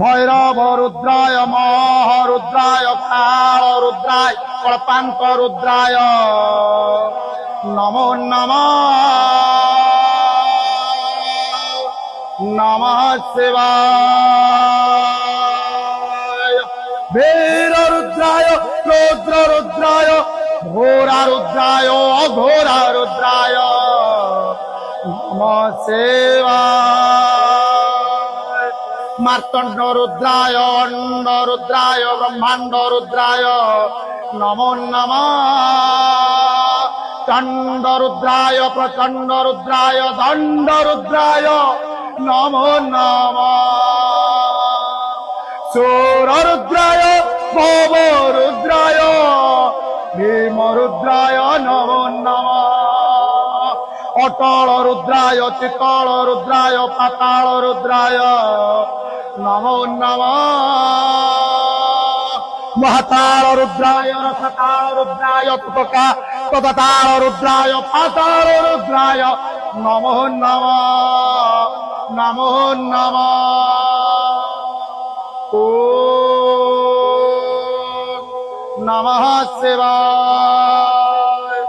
ভৈরব রুদ্রায় মহারুদ্রায় কাল রুদ্রায় কল্পান্ত রুদ্রায় নমো নমঃ শিবায়। বীর রুদ্রায় রুদ্র রুদ্রায় ঘোরা রুদ্রায় অঘোরা রুদ্রায় নমঃ শিবায়। মার্তণ্ড রুদ্রায় অণ্ড রুদ্রায় ব্রহ্মাণ্ড রুদ্রায় নমো নমঃ। চণ্ড রুদ্রায় প্রচণ্ড রুদ্রায় দণ্ড রুদ্রায় নমো নমঃ। সূর রুদ্রায় ভব রুদ্রায় ভীম রুদ্রায় নমো নমঃ। অটল রুদ্রায় চিতল রুদ্রায় পাতাল রুদ্রায় নমো নমঃ। মহাতাল রুদ্রায় রথতাল রুদ্রায় তদাতাল রুদ্রায় পাতাল রুদ্রায় নমো নমঃ নমো নমঃ। ওম নমঃ শিবায়।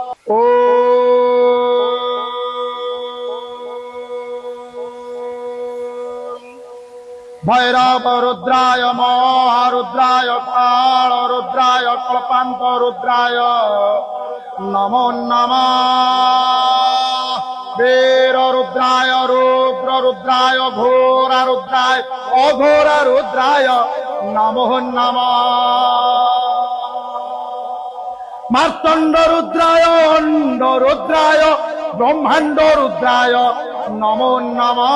ভৈরব রুদ্রায় মহারুদ্রায় কাল রুদ্রায় কল্পান্ত রুদ্রায় নমো নমঃ। বীর রুদ্রায় রুদ্র রুদ্রায় ঘোরা রুদ্রায় অঘোরা রুদ্রায় নমো নমঃ। মার্তণ্ড রুদ্রায় অণ্ড রুদ্রায় ব্রহ্মাণ্ড রুদ্রায় নমো নমঃ।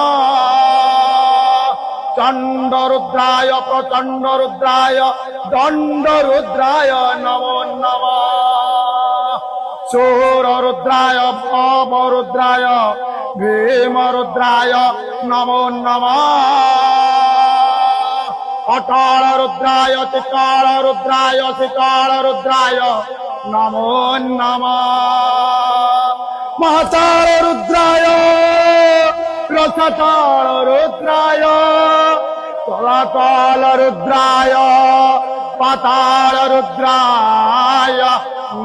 চণ্ড রুদ্রায় প্রচণ্ড রুদ্রায় দণ্ড রুদ্রায় নমো নমঃ। সূর রুদ্রায় ভব রুদ্রায় ভীম রুদ্রায় নমো নমঃ। অটল রুদ্রায় চিতল রুদ্রায় শীতল রুদ্রায় নমো নমঃ। মহাতাল রুদ্রায় রথতাল রুদ্রায় তলাতল রুদ্রায় পাতাল রুদ্রায়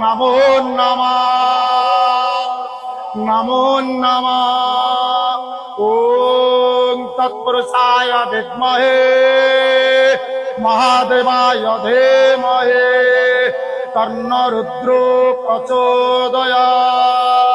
নমো নমঃ নমো নমঃ। ওম তৎপুরুষায় বিদ্মহে মহাদেবায় ধীমহি তন্ন রুদ্র প্রচোদয়াৎ।